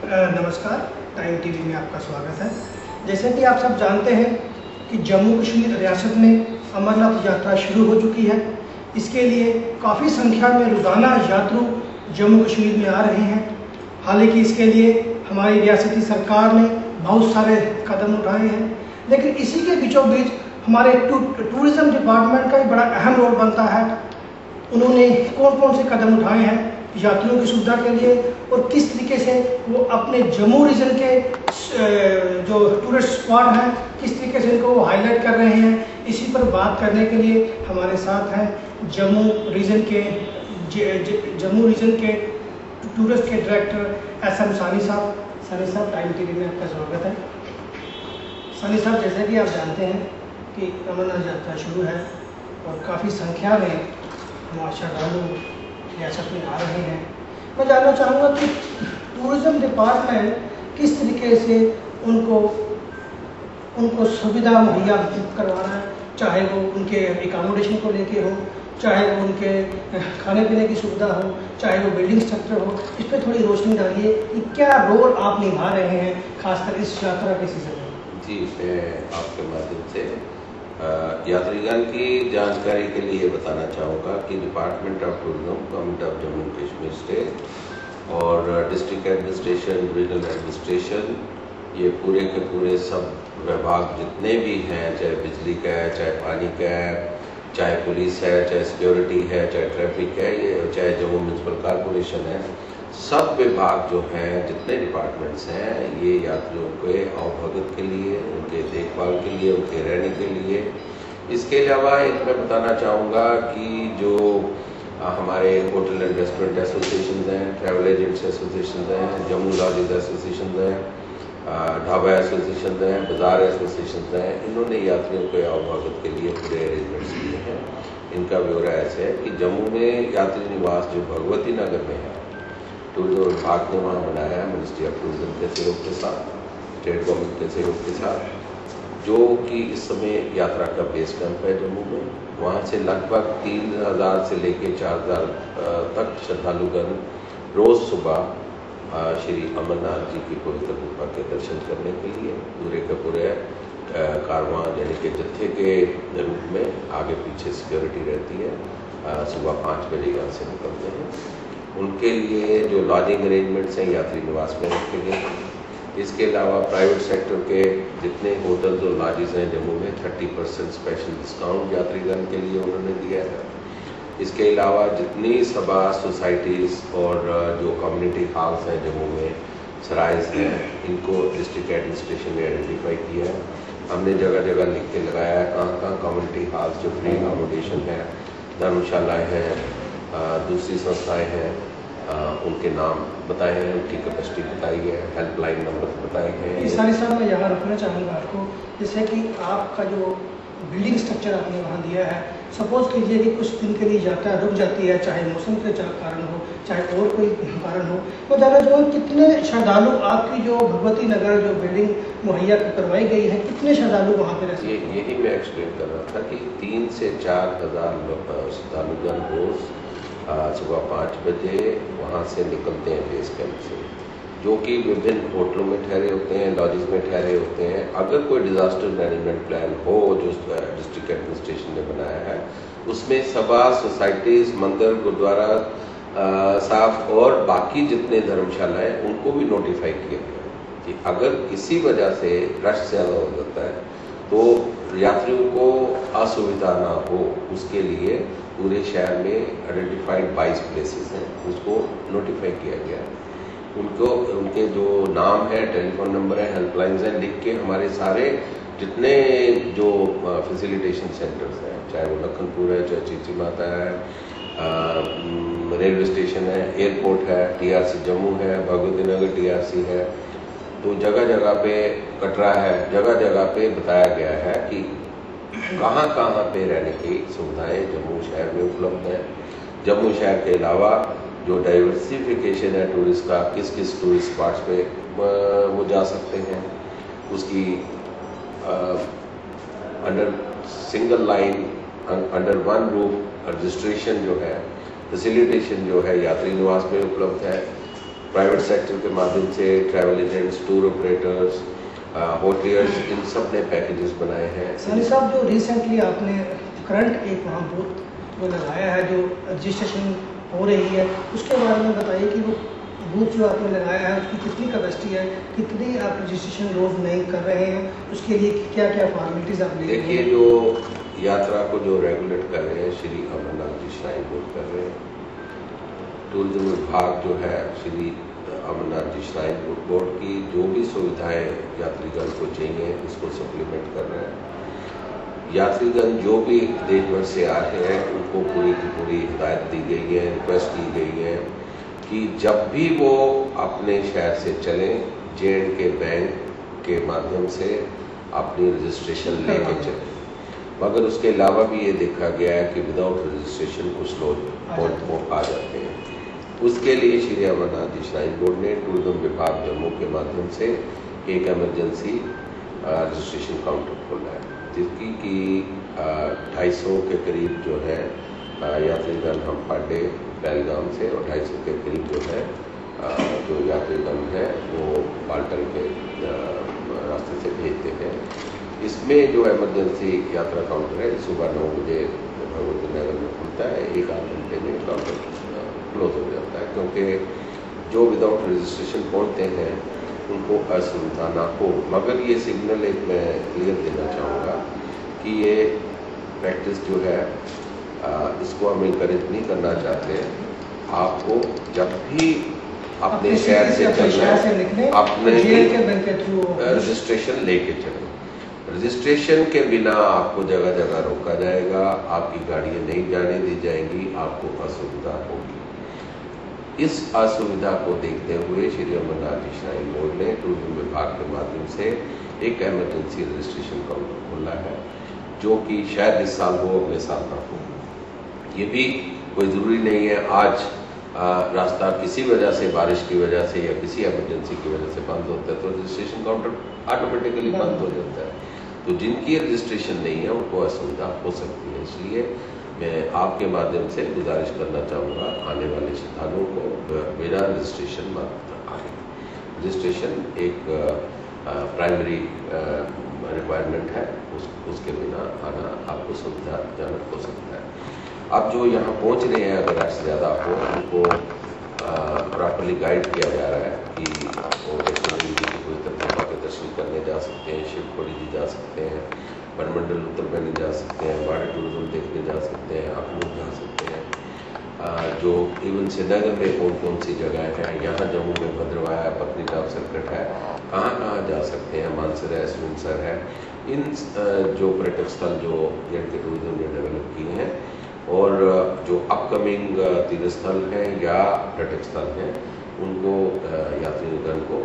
नमस्कार, time TV में आपका स्वागत है। जैसे कि आप सब जानते हैं कि जम्मू कश्मीर रियासत में अमरनाथ यात्रा शुरू हो चुकी है। इसके लिए काफ़ी संख्या में रोज़ाना यात्रु जम्मू कश्मीर में आ रहे हैं। हालांकि इसके लिए हमारी रियासती सरकार ने बहुत सारे कदम उठाए हैं, लेकिन इसी के बीचों बीच हमारे टूरिज़्म डिपार्टमेंट का भी बड़ा अहम रोल बनता है। उन्होंने कौन कौन से कदम उठाए हैं यात्रियों की सुविधा के लिए और किस तरीके से वो अपने जम्मू रीजन के जो टूरिस्ट स्पॉट हैं किस तरीके से इनको वो हाईलाइट कर रहे हैं, इसी पर बात करने के लिए हमारे साथ हैं जम्मू रीजन के टूरिस्ट के डायरेक्टर SM सानी साहब। सानी साहब, टाइम टीवी में आपका स्वागत है। सानी साहब, जैसे कि आप जानते हैं कि अमरनाथ यात्रा शुरू है और काफ़ी संख्या में हमारे श्रद्धालु रियासत में आ रहे हैं। मैं जानना चाहूँगा कि टूरिज़्म डिपार्टमेंट किस तरीके से उनको सुविधा मुहैया करवाना है, चाहे वो उनके एकोमोडेशन को लेके हो, चाहे वो उनके खाने पीने की सुविधा हो, चाहे वो बिल्डिंग स्ट्रक्चर हो। इस पर थोड़ी रोशनी डालिए कि क्या रोल आप निभा रहे हैं खासकर इस यात्रा के सीजन में। जी, मैं आपके माध्यम से यात्रीगण की जानकारी के लिए बताना चाहूँगा कि department of tourism, government of Jammu Kashmir state और डिस्ट्रिक्ट एडमिनिस्ट्रेशन, रीजनल एडमिनिस्ट्रेशन, ये पूरे के पूरे सब विभाग जितने भी हैं, चाहे बिजली का है, चाहे पानी का है, चाहे पुलिस है, चाहे सिक्योरिटी है, चाहे ट्रैफिक है, ये चाहे जम्मू म्यूनसिपल कॉरपोरेशन है, सब विभाग जो हैं, जितने डिपार्टमेंट्स हैं, ये यात्रियों के अवभगत के लिए, उनके देखभाल के लिए, उनके रहने के लिए। इसके अलावा एक मैं बताना चाहूँगा कि जो हमारे होटल एंड रेस्टोरेंट एसोसिएशन हैं, ट्रैवल एजेंट्स एसोसिएशन हैं, जम्मू लॉजेज एसोसिएशन हैं, ढाबा एसोसिएशन हैं, बाज़ार एसोसिएशन हैं, इन्होंने यात्रियों के अवभगत के लिए पूरे अरेंजमेंट्स किए हैं। इनका ब्यौरा ऐसे है कि जम्मू में यात्री निवास जो भगवती नगर में है, टूरिज्म विभाग ने वहाँ बनाया है, मिनिस्ट्री ऑफ टूरिज्म के सहयोग के साथ, स्टेट गवर्नमेंट के सहयोग के साथ, जो कि इस समय यात्रा का बेस कैंप है जम्मू में। वहाँ से लगभग 3000 से लेकर 4000 तक श्रद्धालुगण रोज़ सुबह श्री अमरनाथ जी की पवित्र गुफा के दर्शन करने के लिए पूरे के पूरे कारवां यानी कि जत्थे के रूप में आगे पीछे सिक्योरिटी रहती है। सुबह 5 बजे यहाँ से निकलते हैं। उनके लिए जो लॉजिंग अरेंजमेंट्स हैं यात्री निवास में रखे गए हैं। इसके अलावा प्राइवेट सेक्टर के जितने होटल्स और लॉजेस हैं जम्मू में 30% स्पेशल डिस्काउंट यात्रीगण के लिए उन्होंने दिया है। इसके अलावा जितनी सभा सोसाइटीज़ और जो कम्युनिटी हॉल्स हैं जम्मू में, सराइज हैं, इनको डिस्ट्रिक्ट एडमिनिस्ट्रेशन ने आइडेंटिफाई किया है। हमने जगह जगह लिख के लगाया है कहाँ कहाँ कम्युनिटी हॉल्स जो फ्री अकोमोडेशन है, धर्मशालाएँ हैं, दूसरी संस्थाएँ हैं, उनके नाम बताए हैं, उनकी कैपेसिटी बताई है, हेल्पलाइन नंबर बताए हैं। सारी साहब, मैं यहाँ रुकना चाहूँगा आपको। जैसे कि आपका जो बिल्डिंग स्ट्रक्चर आपने वहाँ दिया है, सपोज कीजिए कि कुछ दिन के लिए यात्रा रुक जाती है, चाहे मौसम के कारण हो, चाहे और कोई कारण हो, तो ज़्यादा जो कितने श्रद्धालु आपकी जो भगवती नगर जो बिल्डिंग मुहैया करवाई गई है, कितने श्रद्धालु वहाँ पर रहते हैं? यही मैं एक्सप्लेन कर रहा था कि 3 से 4 हज़ार श्रद्धालुगण रोज़ सुबह 5 बजे वहाँ से निकलते हैं बेस कैंप से, जो कि विभिन्न होटलों में ठहरे होते हैं, लॉजेस में ठहरे होते हैं। अगर कोई डिज़ास्टर मैनेजमेंट प्लान हो जो डिस्ट्रिक्ट एडमिनिस्ट्रेशन ने बनाया है, उसमें सभा सोसाइटीज़, मंदिर, गुरुद्वारा साहब और बाकी जितने धर्मशालाएँ उनको भी नोटिफाई किया गया कि अगर किसी वजह से रश ज़्यादा हो जाता है तो यात्रियों को असुविधा ना हो, उसके लिए पूरे शहर में आइडेंटिफाइड 22 प्लेसेस हैं, उसको नोटिफाई किया गया है। उनको उनके जो नाम है, टेलीफोन नंबर है, हेल्पलाइंस हैं, लिख के हमारे सारे जितने जो फैसिलिटेशन सेंटर्स हैं, चाहे वो लखनपुर है, चाहे चीची माता है, रेलवे स्टेशन है, एयरपोर्ट है, TRC जम्मू है, भगवती नगर TRC है, तो जगह जगह पे कटरा है, जगह जगह पे बताया गया है कि कहाँ कहाँ पे रहने की सुविधाएं जम्मू शहर में उपलब्ध हैं। जम्मू शहर के अलावा जो डाइवर्सिफिकेशन है टूरिस्ट का, किस किस टूरिस्ट स्पॉट्स पे वो जा सकते हैं, उसकी under single line, under one roof registration जो है, फैसिलिटेशन जो है यात्री निवास में उपलब्ध है। प्राइवेट सेक्टर के माध्यम से travel agents, tour operators, hoteliers, इन सब ने पैकेजेस बनाए हैं। सानी साहब, जो रिसेंटली आपने करंट एक वहाँ बूथ जो लगाया है, जो रजिस्ट्रेशन हो रही है, उसके बारे में बताइए कि वो बूथ जो आपने लगाया है उसकी कितनी कैपेसिटी है, कितनी आप रजिस्ट्रेशन रोज नहीं कर रहे हैं, उसके लिए क्या क्या फॉर्मेलिटीज आप ले रहे हैं? देखिए, जो यात्रा को जो रेगुलेट कर रहे हैं श्री अमरनाथ जी श्राइन बोर्ड कर रहे हैं, टूरिज्म विभाग जो है श्री अमरनाथ जी श्राइन बोर्ड की जो भी सुविधाएं यात्रीगण को चाहिए इसको सप्लीमेंट कर रहे हैं। यात्रीगण जो भी देश भर से आ रहे हैं उनको पूरी की पूरी हिदायत दी गई है, रिक्वेस्ट की गई है कि जब भी वो अपने शहर से चलें, J&K बैंक के माध्यम से अपनी रजिस्ट्रेशन लेके चलें। मगर उसके अलावा भी ये देखा गया है कि विदाउट रजिस्ट्रेशन कुछ लोग आ जाते हैं। उसके लिए श्री अमरनाथ जी श्राइन बोर्ड ने टूरिज्म विभाग जम्मू के माध्यम से एक इमरजेंसी रजिस्ट्रेशन काउंटर खोला है, जिसकी कि 250 के करीब जो है यात्रीगण हम पर डे पहलगाम से और 250 के करीब जो है जो यात्रीगण है वो बाल्टन के रास्ते से भेजते हैं। इसमें जो इमरजेंसी यात्रा काउंटर है सुबह 9 बजे भगवती नगर में खुलता है, 1-8 घंटे में काउंटर क्लोज हो जाता है, क्योंकि जो विदाउट रजिस्ट्रेशन पहुंचते हैं उनको असुविधा ना हो। मगर ये सिग्नल एक मैं क्लियर देना चाहूँगा कि ये प्रैक्टिस जो है इसको हम इनकरेज नहीं करना चाहते। आपको जब भी अपने शहर से चलना है अपने रजिस्ट्रेशन लेके चलें। रजिस्ट्रेशन के बिना आपको जगह जगह रोका जाएगा, आपकी गाड़ियाँ नहीं जाने दी जाएंगी, आपको असुविधा होगी। इस असुविधा को देखते हुए श्री अमरनाथ जी श्राइन बोर्ड ने टूरिज्म विभाग के माध्यम से एक इमरजेंसी रजिस्ट्रेशन काउंटर खोला है, जो कि शायद इस साल हो, अगले साल ना हो। ये भी कोई ज़रूरी नहीं है आज रास्ता किसी वजह से, बारिश की वजह से या किसी इमरजेंसी की वजह से बंद होता है तो रजिस्ट्रेशन काउंटर ऑटोमेटिकली बंद हो जाता है। तो जिनकी रजिस्ट्रेशन नहीं है उनको असुविधा हो सकती है। इसलिए मैं आपके माध्यम से गुजारिश करना चाहूँगा आने वाले श्रद्धालुओं को बिना रजिस्ट्रेशन मत आए। रजिस्ट्रेशन एक प्राइमरी रिक्वायरमेंट है, उसके बिना आना आपको सुविधाजनक हो सकता है। अब जो यहाँ पहुँच रहे हैं अगर रश ज़्यादा हो उनको प्रॉपरली गाइड किया जा रहा है कि वो वैष्णो देवी जी की पवित्र गुफा के दर्शन करने जा सकते हैं, शिवखोड़ी जी जा सकते हैं, बनमंडल उत्तर बहने जा सकते हैं, वाटर टूरिज्म देखने जा सकते हैं, अखनूर जा सकते हैं। जो इवन श्रीनगर में कौन कौन सी जगह है, यहाँ जम्मू में भद्रवाया, पत्नीटॉप सर्किट है, कहाँ जा सकते हैं, मानसर है, सुनसर है। इन जो पर्यटक स्थल जो J&K टूरिज्म ने डेवलप किए हैं और जो अपकमिंग तीर्थ स्थल हैं या पर्यटक स्थल हैं उनको यात्रीगण को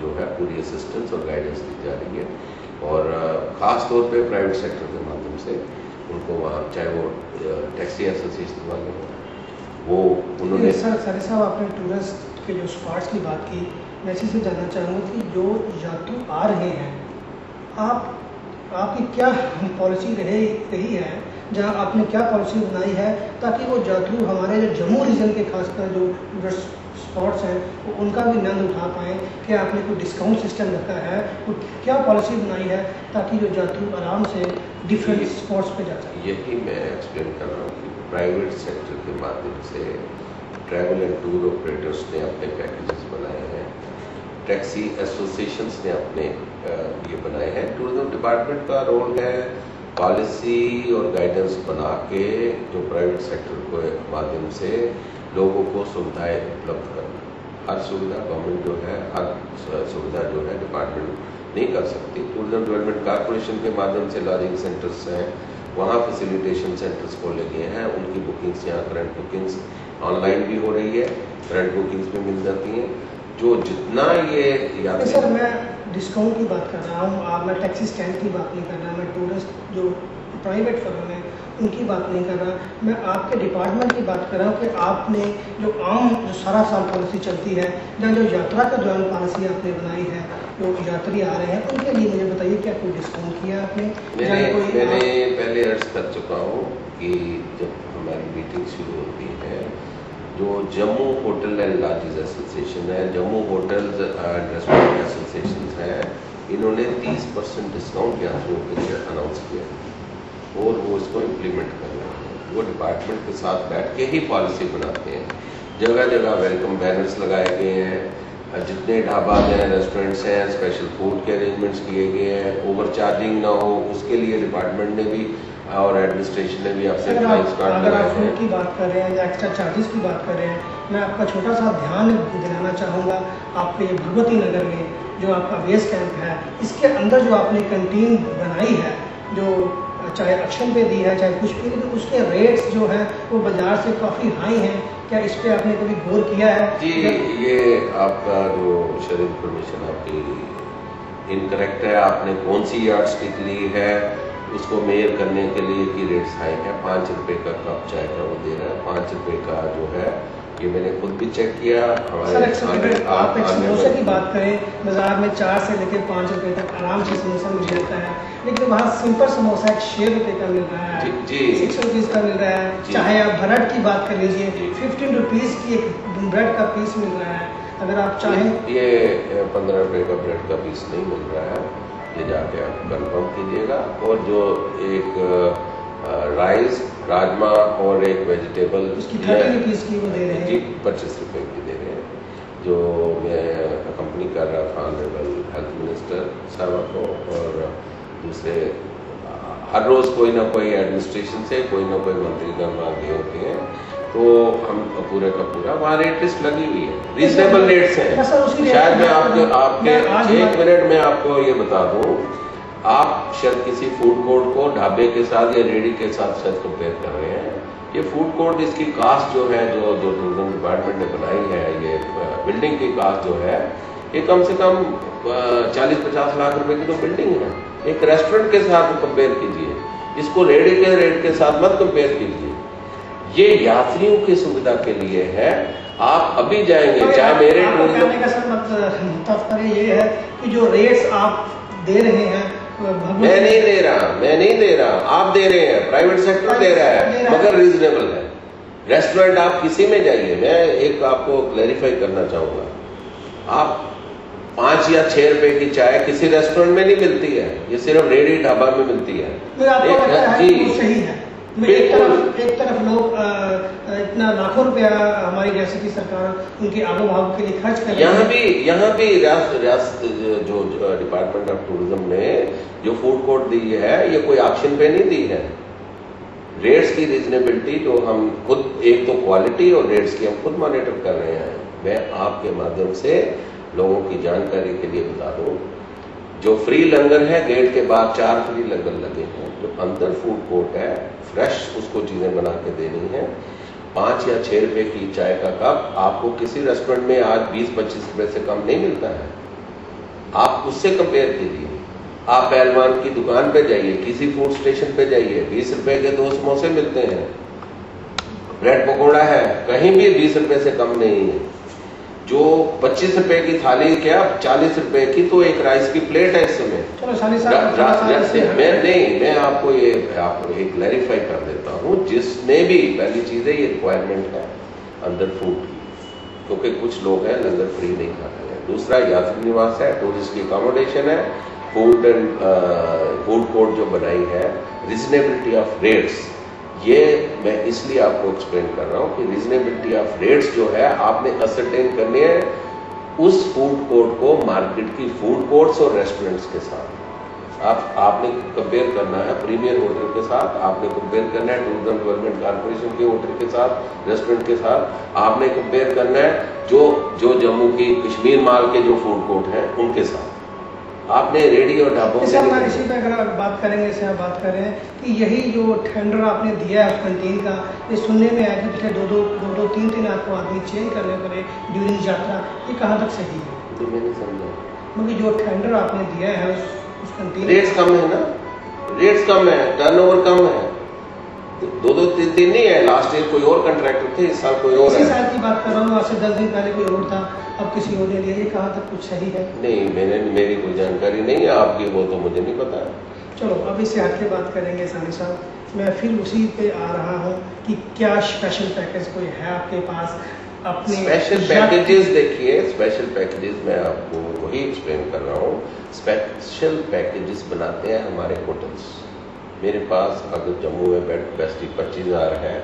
जो है पूरी असिस्टेंस और गाइडेंस दी जा रही है। और ख़ास तौर पे प्राइवेट सेक्टर के माध्यम से उनको वहाँ, चाहे वो टैक्सी एसोसिएशन वाले हों, वो उन्होंने सर साहब आपने टूरिस्ट के जो स्पॉट्स की बात की, मैं इसी से जानना चाहूँगा कि जो यात्री आ रहे हैं आपकी क्या पॉलिसी रही है, जहाँ आपने क्या पॉलिसी बनाई है ताकि वो यात्री हमारे जो जम्मू रीजन के खासकर जो टूरिस्ट स्पॉट्स हैं वो उनका भी आनंद उठा पाएँ? क्या आपने कोई डिस्काउंट सिस्टम रखा है, क्या पॉलिसी बनाई है ताकि जो यात्री आराम से डिफरेंट स्पॉट्स पे जा सकें? यही मैं एक्सप्लेन कर रहा हूँ कि प्राइवेट सेक्टर के माध्यम से ट्रैवल एंड टूर ऑपरेटर्स ने अपने पैकेजेस बनाए हैं, टैक्सी एसोसिएशंस ने अपने ये बनाए हैं। टूरिज्म डिपार्टमेंट का रोल है पॉलिसी और गाइडेंस बना के जो प्राइवेट सेक्टर के माध्यम से लोगों को सुविधाएं उपलब्ध करना। हर सुविधा गवर्नमेंट जो है, हर सुविधा जो है डिपार्टमेंट नहीं कर सकती। टूरिज्म डेवलपमेंट कॉर्पोरेशन के माध्यम से लॉजिंग सेंटर्स हैं, वहाँ फैसिलिटेशन सेंटर्स खोले गए हैं, उनकी बुकिंग्स, यहाँ करंट बुकिंग्स ऑनलाइन भी हो रही है, करंट बुकिंग्स भी मिल जाती हैं। जो जितना ये यात्री सर, मैं डिस्काउंट की बात कर रहा हूँ, मैं टैक्सी स्टैंड की बात नहीं कर रहा, मैं टूरिस्ट जो प्राइवेट फर्म है उनकी बात नहीं कर रहा, मैं आपके डिपार्टमेंट की बात कर रहा हूँ कि आपने जो आम जो सारा साल पॉलिसी चलती है या जो यात्रा के दौरान पॉलिसी आपने बनाई है, जो यात्री आ रहे हैं उनके लिए मुझे बताइए क्या कोई डिस्काउंट किया आपने? मैंने पहले अर्ज कर चुका हूँ कि जब हमारी मीटिंग शुरू होती है जो Jammu hotel and lodges association है, Jammu hotels and restaurant association है, इन्होंने 30% डिस्काउंट यात्रियों के लिए अनाउंस किया और वो इसको इम्प्लीमेंट कर रहे हैं। वो डिपार्टमेंट के साथ बैठ के ही पॉलिसी बनाते हैं। जगह जगह वेलकम बैनर्स लगाए गए हैं, जितने ढाबा हैं, रेस्टोरेंट्स हैं, स्पेशल फूड के अरेंजमेंट्स किए गए हैं, ओवर चार्जिंग ना हो उसके लिए डिपार्टमेंट ने भी और एडमिनिस्ट्रेशन ने भी आपसे अगर आप फूड की बात कर रहे हैं या एक्स्ट्रा चार्जेस की बात कर रहे हैं, मैं आपका छोटा सा ध्यान दिलाना चाहूँगा। आपके भगवती नगर में जो आपका बेस कैंप है, इसके अंदर जो आपने कैंटीन बनाई है, जो चाहे एक्शन पे दी है चाहे कुछ भी, लेकिन उसके रेट्स जो हैं वो बाजार से काफ़ी हाई हैं। क्या इस पे आपने कभी गौर किया है? जी, ये आपका जो शेयर इन्फॉर्मेशन आपकी इनकरेक्ट है। आपने कौन सी यार्ड स्टिक ली है, उसको मेयर करने के लिए की रेट्स हाई है। 5 रुपये का कप चाय का वो दे रहा है, 5 रुपये का जो है, ये मैंने खुद भी चेक किया। सर आप एक समोसे की बात करें, बाजार में 4 से लेकर 5 रुपए तक आराम से समोसा मिल जाता है, लेकिन वहाँ सिंपल समोसा 6 रुपए का मिल रहा है, 6 रुपीज़ का मिल रहा है। चाहे आप ब्रेड की बात कर लीजिए, 15 रुपीज़ की एक ब्रेड का पीस मिल रहा है। अगर आप चाहें, ये 15 रुपये का ब्रेड का पीस नहीं मिल रहा है, ये जाके आप कंफर्म कीजिएगा। और जो एक राइस, राजमा और एक वेजिटेबल उसकी 30 रुपीज़ की वो दे रहे हैं जी, 25 रुपये की दे रहे हैं। जो मैं कंपनी कर रहा था ऑनरेबल हेल्थ मिनिस्टर साहब को, और दूसरे हर रोज़ कोई ना कोई एडमिनिस्ट्रेशन से कोई ना कोई मंत्रीगण वहाँ गए होते हैं, तो हम पूरे का पूरा वहाँ रेट लिस्ट लगी हुई है, रीजनेबल रेट्स हैं। शायद मैं आपके 1 मिनट में आपको ये बता दूँ, आप शायद किसी फूड कोर्ट को ढाबे के साथ या रेडी के साथ शायद कंपेयर कर रहे हैं। ये फूड कोर्ट, इसकी कास्ट जो है, जो टूरिज्म डिपार्टमेंट ने बनाई है, ये बिल्डिंग की कास्ट जो है, ये कम से कम 40-50 लाख रुपए की तो बिल्डिंग है। एक रेस्टोरेंट के साथ कंपेयर कीजिए, इसको रेडी के रेट के साथ मत कंपेयर कीजिए। ये यात्रियों की सुविधा के लिए है। आप अभी जाएंगे, चाहे मेरे कहने का सर मतलब ये है कि जो रेट्स आप दे रहे हैं, मैं नहीं दे रहा, आप दे रहे हैं, प्राइवेट सेक्टर दे रहा है, मगर रीजनेबल है। रेस्टोरेंट आप किसी में जाइए, मैं एक आपको क्लैरिफाई करना चाहूंगा, आप 5 या 6 रुपए की चाय किसी रेस्टोरेंट में नहीं मिलती है, ये सिर्फ रेडी ढाबा में मिलती है। जी सही है। एक तरफ लोग इतना लाखों रुपया हमारी जैसे की सरकार उनकी आगो भाग के लिए खर्च कर रही है। यहाँ भी रियासत जो डिपार्टमेंट ऑफ टूरिज्म ने जो फूड कोर्ट दी है, ये कोई ऑप्शन पे नहीं दी है। रेट्स की रीजनेबिलिटी जो हम खुद, एक तो क्वालिटी और रेट्स की हम खुद मॉनिटर कर रहे हैं। मैं आपके माध्यम से लोगों की जानकारी के लिए बता दूं, जो फ्री लंगर है, गेट के बाद 4 फ्री लंगर लगे हैं। जो अंदर फूड कोर्ट है, फ्रेश उसको चीजें बना के देनी है। 5 या 6 रुपए की चाय का कप आपको किसी रेस्टोरेंट में आज 20-25 रुपए से कम नहीं मिलता है। आप उससे कंपेयर कीजिए। आप पहलवान की दुकान पे जाइए, किसी फूड स्टेशन पे जाइए, 20 रुपए के 2 समोसे मिलते हैं, ब्रेड पकौड़ा है, कहीं भी 20 रुपए से कम नहीं है। जो 25 रुपए की थाली, क्या 40 रुपए की तो एक राइस की प्लेट है इस समय। मैं आपको एक क्लैरिफाई कर देता हूँ, जिसने भी, पहली चीज है ये रिक्वायरमेंट है अंदर फूड की, क्योंकि कुछ लोग हैं लंगर फ्री नहीं खाते हैं। दूसरा यात्री निवास है, टूरिस्ट की अकोमोडेशन है, फूड एंड फूड कोर्ट जो बनाई है, रीजनेबिलिटी ऑफ रेट्स, ये मैं इसलिए आपको एक्सप्लेन कर रहा हूँ कि रीजनेबिलिटी ऑफ रेट्स जो है आपने असरटेन करनी है उस फूड कोर्ट को मार्केट की फूड कोर्ट्स और रेस्टोरेंट्स के साथ। आपने कंपेयर करना है प्रीमियर होटल के साथ, आपने कंपेयर करना है टूरिज्म डेवलपमेंट कॉर्पोरेशन के होटल के साथ, रेस्टोरेंट के साथ, आपने कंपेयर करना है जो जम्मू की कश्मीर माल के जो फूड कोर्ट हैं उनके साथ। आपने रेडी और ढाबों इसी पे अगर बात करेंगे, इसे आप बात कर रहे हैं कि यही जो टेंडर आपने दिया है कैंटीन का, ये सुनने में आया कि पिछले दो 3 आपको आदमी चेंज करने पड़े ड्यूरिंग यात्रा, ये कहाँ तक सही है? तो मैंने समझा, क्योंकि जो टेंडर आपने दिया है उस कैंटीन, रेट्स कम है ना, रेट्स कम है, टर्नओवर कम है, 2-3 नहीं है। लास्ट ईयर कोई और कंट्रैक्टर थे, इस साल कोई और है। इसी साल की बात कर रहा हूँ, आज से 10 दिन पहले कोई और था, अब किसी और ने लिया, ये कहाँ तक कुछ सही है? नहीं, मेरी कोई जानकारी नहीं है, आपकी वो तो मुझे नहीं पता है। चलो अब इससे हट के बात करेंगे सानी साहब मैं फिर उसी पे आ रहा हूँ कि क्या स्पेशल पैकेज कोई है आपके पास अपने स्पेशल पैकेजेस? देखिए, स्पेशल पैकेजेस मैं आपको वही एक्सप्लेन कर रहा हूँ। स्पेशल पैकेजेस बनाते हैं हमारे होटल्स। मेरे पास अगर जम्मू में बेड कैपेसिटी 25,000 है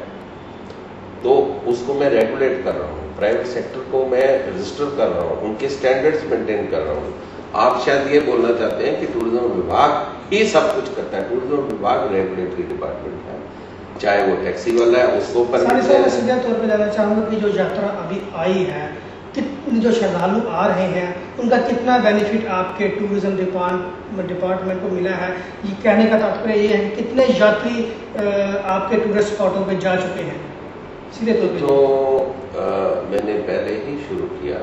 तो उसको मैं रेगुलेट कर रहा हूँ, प्राइवेट सेक्टर को मैं रजिस्टर कर रहा हूँ, उनके स्टैंडर्ड्स मेंटेन कर रहा हूँ। आप शायद ये बोलना चाहते हैं कि टूरिज्म विभाग ही सब कुछ करता है। टूरिज्म विभाग रेगुलेटरी डिपार्टमेंट है, चाहे वो टैक्सी वाला है उसको सीधे तौर पर जाना चाहूँगा कि जो यात्रा अभी आई है, कितने जो श्रद्धालु आ रहे हैं उनका कितना बेनिफिट आपके टूरिज्म डिपार्टमेंट को मिला है? ये कहने का तात्पर्य ये है कि कितने यात्री आपके टूरिस्ट स्पॉटों पे जा चुके हैं सीधे तौर पे? तो मैंने पहले ही शुरू किया।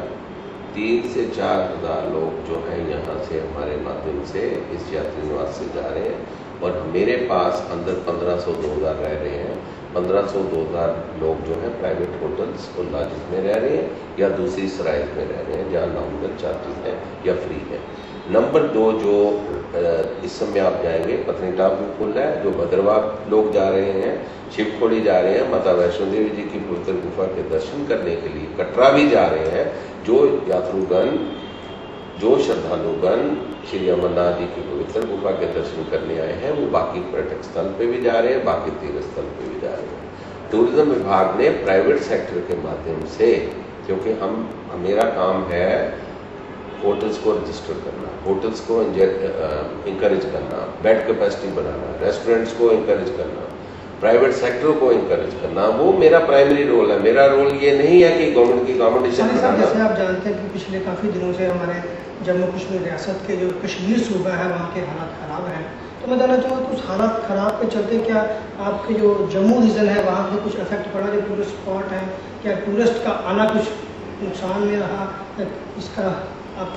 3 से 4 हज़ार लोग जो हैं यहाँ से हमारे माध्यम से इस यात्री निवास से जा रहे हैं और मेरे पास अंदर 1500-2000 रह रहे हैं। 1500-2000 लोग जो है प्राइवेट होटल्स और लॉजेस में रह रहे हैं या दूसरी सराइज में रह रहे हैं जहाँ नॉमिनल चार्जेस हैं या फ्री है। नंबर 2, जो इस समय आप जाएंगे पत्नीटॉप भी फुल है, जो भद्रवाह लोग जा रहे हैं, शिवखोड़ी जा रहे हैं, माता वैष्णो देवी जी की पवित्र गुफा के दर्शन करने के लिए कटरा भी जा रहे हैं। जो यात्रुगण, जो श्रद्धालुगण श्री अमरनाथ जी की पवित्र गुफा के दर्शन करने आए हैं वो बाकी पर्यटक स्थल पे भी जा रहे हैं, बाकी तीर्थ स्थल पे भी जा रहे हैं। टूरिज्म विभाग ने प्राइवेट सेक्टर के माध्यम से, क्योंकि मेरा काम है होटल्स को रजिस्टर करना, होटल्स को इंकरेज करना, बेड कैपेसिटी बनाना, रेस्टोरेंट्स को इंकरेज करना, प्राइवेट सेक्टर को इंकरेज करना, वो मेरा प्राइमरी रोल है। मेरा रोल ये नहीं है कि गवर्नमेंट की कॉम्पिटिशन बनाना। जैसे आप जानते हैं कि पिछले काफ़ी दिनों से हमारे जम्मू कश्मीर रियासत के जो कश्मीर सूबा है वहाँ के हालात ख़राब हैं, तो मैं जानना चाहूँगा कुछ हालात ख़राब के चलते क्या आपके जो जम्मू रीजन है वहाँ पे कुछ इफेक्ट पड़ा? जो टूरिस्ट स्पॉट है, क्या टूरिस्ट का आना कुछ नुकसान में रहा? इसका आप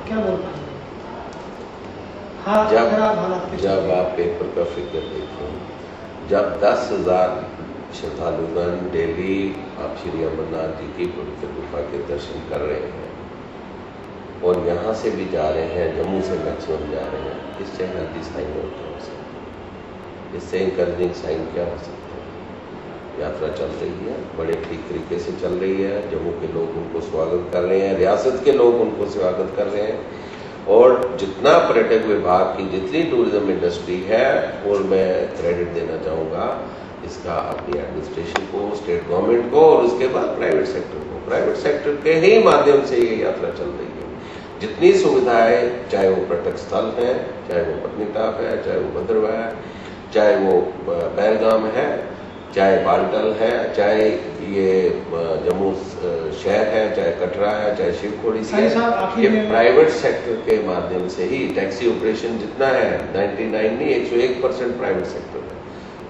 क्या बोल पाएंगे? जब आप पेपर का फिगर देखें, जब 10,000 श्रद्धालुगण डेली आप श्री अमरनाथ जी की पवित्र गुफा के दर्शन कर रहे हैं और यहाँ से भी जा रहे हैं, जम्मू से मैक्सिमम जा रहे हैं, इससे हेल्दी साइन और क्या हो सकता है? इससे इंकरेजिंग साइन क्या हो सकता है? यात्रा चल रही है, बड़े ठीक तरीके से चल रही है, जम्मू के लोग उनको स्वागत कर रहे हैं, रियासत के लोग उनको स्वागत कर रहे हैं और जितना पर्यटक विभाग की जितनी टूरिज्म इंडस्ट्री है और मैं क्रेडिट देना चाहूँगा इसका अपनी एडमिनिस्ट्रेशन को, स्टेट गवर्नमेंट को और उसके बाद प्राइवेट सेक्टर को। प्राइवेट सेक्टर के ही माध्यम से ये यात्रा चल रही है। जितनी सुविधाएं, चाहे वो पर्यटक स्थल है, चाहे वो पत्नीटॉप है, चाहे वो भद्रवाह है, चाहे वो पहलगाम है, चाहे बालटल है, चाहे ये जम्मू शहर है, चाहे कटरा है, चाहे शिवखोड़ी है, ये प्राइवेट सेक्टर के माध्यम से ही। टैक्सी ऑपरेशन जितना है 99 नहीं 101% प्राइवेट सेक्टर है।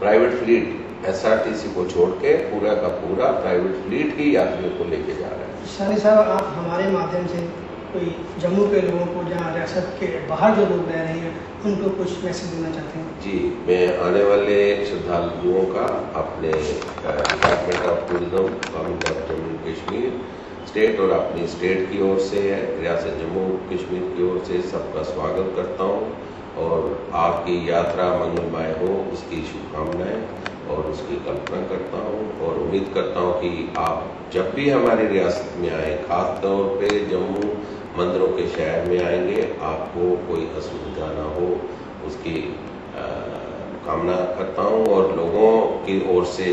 प्राइवेट फ्लीट SRTC को छोड़ के पूरा का पूरा प्राइवेट फ्लीट ही यात्रियों को लेके जा रहा है। सानी साहब, आप हमारे माध्यम से कोई जम्मू के लोगों को, जहाँ रियासत के बाहर जो लोग रह रहे हैं, उनको कुछ मैसेज देना चाहते हैं? जी, मैं आने वाले श्रद्धालुओं का अपने department of tourism, government of Jammu Kashmir state और अपनी स्टेट की ओर से, रियासत जम्मू कश्मीर की ओर से सबका स्वागत करता हूँ और आपकी यात्रा मंगलमय हो उसकी शुभकामनाएं और उसकी कल्पना करता हूँ और उम्मीद करता हूँ कि आप जब भी हमारी रियासत में आए, खास तौर पे जम्मू मंदिरों के शहर में आएंगे, आपको कोई असुविधा ना हो उसकी कामना करता हूँ और लोगों की ओर से